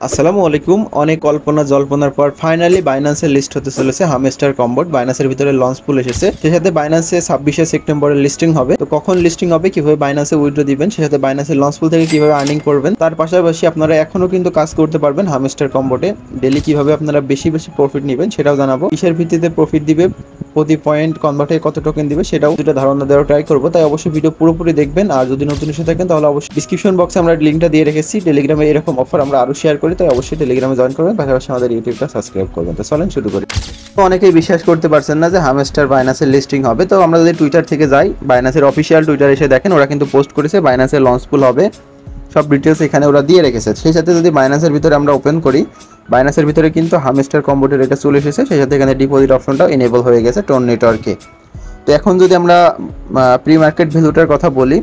আসসালামু আলাইকুম। অনেক কল্পনা জল্পনার পর ফাইনালি বাইন্যান্সের লিস্ট হতে চলেছে হামস্টার কম্বোট। বাইন্যান্সের ভিতরে লঞ্চ পুল এসেছে, সেই সাথে বাইন্যান্সে 26শে সেপ্টেম্বরের লিস্টিং হবে। তো কখন লিস্টিং হবে, কিভাবে বাইন্যান্সে উইথড্র দিবেন, সেই সাথে বাইন্যান্সের লঞ্চ পুল থেকে কিভাবে আর্নিং করবেন, তার পাশাপাশি আপনারা এখনও কিন্তু কাজ করতে পারবেন হামস্টার কম্বোটে। ডেলি কিভাবে আপনারা বেশি বেশি প্রফিট নেবেন সেটাও জানাবো। কিসের ভিত্তিতে প্রফিট দিবে, প্রতি পয়েন্ট কনভার্টে কত টোকেন দিবে সেটাও দুটো ধারণা দেওয়ার ট্রাই করবো। তাই অবশ্যই ভিডিও পুরোপুরি দেখবেন। আর যদি নতুন এসে থাকেন তাহলে অবশ্যই ডিসক্রিপশন বক্সে আমরা লিঙ্কটা দিয়ে রেখেছি। টেলিগ্রামে এরকম অফার আমরা আরও শেয়ার করি, তাই অবশ্যই টেলিগ্রামে জয়েন করবেন, পাশাপাশি আমাদের ইউটিউবটা সাবস্ক্রাইব করবেন। তো চলেন শুরু করি। তো অনেকেই বিশ্বাস করতে পারছেন না যে হামস্টার বাইন্যান্সের লিস্টিং হবে। তো আমরা যদি টুইটার থেকে যাই, বাইন্যান্সের অফিসিয়াল টুইটার এসে দেখেন, ওরা কিন্তু পোস্ট করেছে বাইন্যান্সের লঞ্চ পুল হবে, সব ডিটেলস এখানে ওরা দিয়ে রেখেছে। সেই সাথে যদি বাইন্যান্সের ভিতরে আমরা ওপেন করি, বাইন্যান্সের ভিতরে কিন্তু হামস্টার কম্বোটের এটা চলে এসেছে। সেই সাথে এখানে ডিপোজিট অপশনটাও এনেবল হয়ে গেছে টোন নেটওয়ার্কে। তো এখন যদি আমরা প্রি মার্কেট ভ্যালুটার কথা বলি,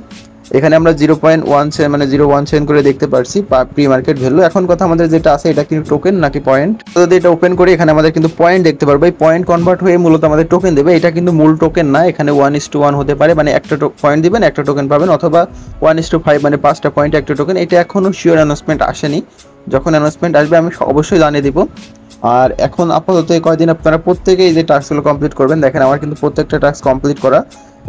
এখানে আমরা 0.17 করে দেখতে পারছি প্রি মার্কেট ভ্যালু। এখন কথা আমাদের যেটা আছে, এটা কিন্তু টোকেন নাকি পয়েন্ট। তো যদি এটা ওপেন করি, এখানে আমাদের কিন্তু পয়েন্ট দেখতে পারবো। এই পয়েন্ট কনভার্ট হয়ে মূলত আমাদের টোকেন দেবে। এটা কিন্তু মূল টোকেন না, এখানে 1:1 হতে পারে, মানে একটা পয়েন্ট দিবেন একটা টোকেন পাবেন, অথবা 1:5 মানে 5টা পয়েন্ট একটা টোকেন। এটা এখনও শিওর অ্যানাউন্সমেন্ট আসেনি। যখন অ্যানাউন্সমেন্ট আসবে আমি অবশ্যই জানিয়ে দিব। আর এখন আপাতত এই কয়দিন আপনারা প্রত্যেকেই যে টাস্কগুলো কমপ্লিট করবেন, দেখেন আমার কিন্তু প্রত্যেকটা টাস্ক কমপ্লিট করা।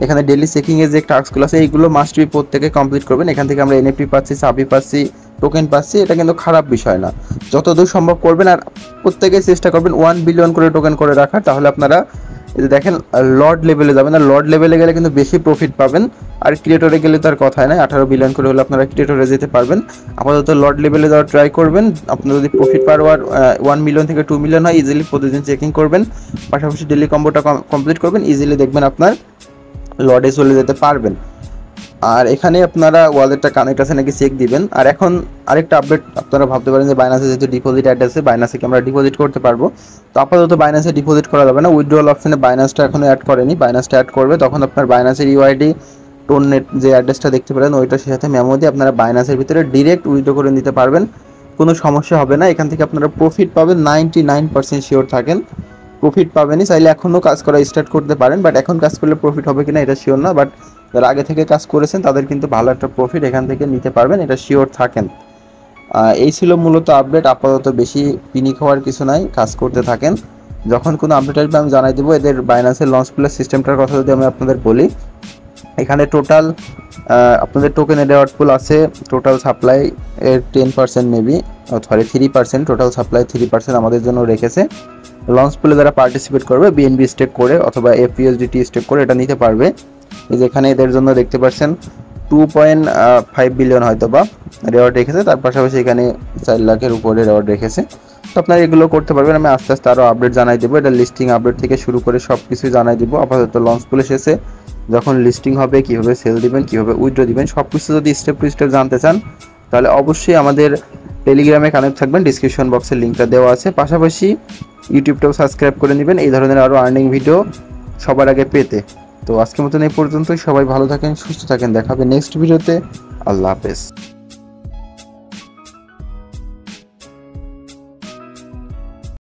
এখানে ডেলি চেকিংয়ের যে টাস্কগুলো আছে এইগুলো মাস্ট বি প্রত্যেকে কমপ্লিট করবেন। এখান থেকে আমরা এনএফটি পাচ্ছি, সাবি পাচ্ছি, টোকেন পাচ্ছি, এটা কিন্তু খারাপ বিষয় না। যতদূর সম্ভব করবেন, আর প্রত্যেকেই চেষ্টা করবেন 1 বিলিয়ন করে টোকেন করে রাখার। তাহলে আপনারা এই যে দেখেন লর্ড লেভেলে যাবেন, আর লর্ড লেভেলে গেলে কিন্তু বেশি প্রফিট পাবেন। আর ক্রিয়েটরে গেলে তার কথাই নাই, 18 বিলিয়ন করে হলে আপনারা ক্রিয়েটরে যেতে পারবেন। আপাতত লর্ড লেভেলে যাওয়ার ট্রাই করবেন। আপনারা যদি প্রফিট পার আওয়ার 1 মিলিয়ন থেকে 2 মিলিয়ন হয়, ইজিলি প্রতিদিন চেকিং করবেন, পাশাপাশি ডেলি কম্বোটা কমপ্লিট করবেন, ইজিলি দেখবেন আপনার লর্ডে চলে যেতে পারবেন। আর এখানে আপনারা ওয়ালেটটা কানেক্ট আছে নাকি চেক দিবেন। আর এখন আরেকটা আপডেট, আপনারা ভাবতে পারেন যে বাইন্যান্সে যেহেতু ডিপোজিট অ্যাড আছে, বাইন্যান্সে কি আমরা ডিপোজিট করতে পারবো। তো আপাতত বাইন্যান্সে ডিপোজিট করা যাবে না, উইথড্রল অপশনে বাইন্যান্সটা এখনো অ্যাড করেনি। বাইন্যান্সটা অ্যাড করবে, তখন আপনার বাইন্যান্সের ইউআইডি টোন নেট যে অ্যাড্রেসটা দেখতে পারেন, ওইটার সাথে মেমো দিয়ে আপনারা বাইন্যান্সের ভিতরে ডিরেক্ট উইথড্র করে নিতে পারবেন। কোনো সমস্যা হবে না। এখান থেকে আপনারা প্রফিট পাবেন, 99% শিওর থাকেন প্রফিট পাবেনই। চাইলে এখনও কাজ করা স্টার্ট করতে পারেন, বাট এখন কাজ করলে প্রফিট হবে কিনা এটা শিওর না। বাট যারা আগে থেকে কাজ করেছেন তাদের কিন্তু ভালো একটা প্রফিট এখান থেকে নিতে পারবেন, এটা শিওর থাকেন। এই ছিল মূলত আপডেট। আপাতত বেশি পিনিক হওয়ার কিছু নাই, কাজ করতে থাকেন। যখন কোনো আপডেট আসবে আমি জানাই দেবো। এদের বাইন্যান্সের লঞ্চ প্লাস সিস্টেমটার কথা যদি আমি আপনাদের বলি, এখানে টোটাল আপনাদের টোকেন রেওয়ার্ড পুল আছে। টোটাল সাপ্লাই এর 10% মেবি, সরি 3%, টোটাল সাপ্লাই 3% আমাদের জন্য রেখেছে। লঞ্চ পুলে যারা পার্টিসিপেট করবে বিএনবি স্টেক করে অথবা এফইউএসডিটি স্টেক করে এটা নিতে পারবে। এই যে এখানে এদের জন্য দেখতে পাচ্ছেন 2.5 বিলিয়ন হয়তো বা রেওয়ার্ড রেখেছে। তার পাশাপাশি এখানে 4 লাখের উপরে রেওয়ার্ড রেখেছে। তো আপনারা এগুলো করতে পারবেন। আমি আস্তে আস্তে আরও আপডেট জানাই দেবো। এটা লিস্টিং আপডেট থেকে শুরু করে সব কিছুই জানাই দেবো। আপাতত লঞ্চ পুল এসেছে, যখন লিস্টিং হবে কীভাবে সেল দিবেন, কীভাবে উইথড্র দিবেন, সব কিছু যদি স্টেপ টু স্টেপ জানতে চান তাহলে অবশ্যই আমাদের টেলিগ্রামে কানেক্ট থাকবেন। ডিসক্রিপশন বক্সের লিঙ্কটা দেওয়া আছে। পাশাপাশি ইউটিউবটাও সাবস্ক্রাইব করে নেবেন এই ধরনের আরও আর্নিং ভিডিও সবার আগে পেতে। তো আজকের মতন এই পর্যন্তই। সবাই ভালো থাকেন, সুস্থ থাকেন, দেখা হবে নেক্সট ভিডিওতে। আল্লাহ হাফেজ।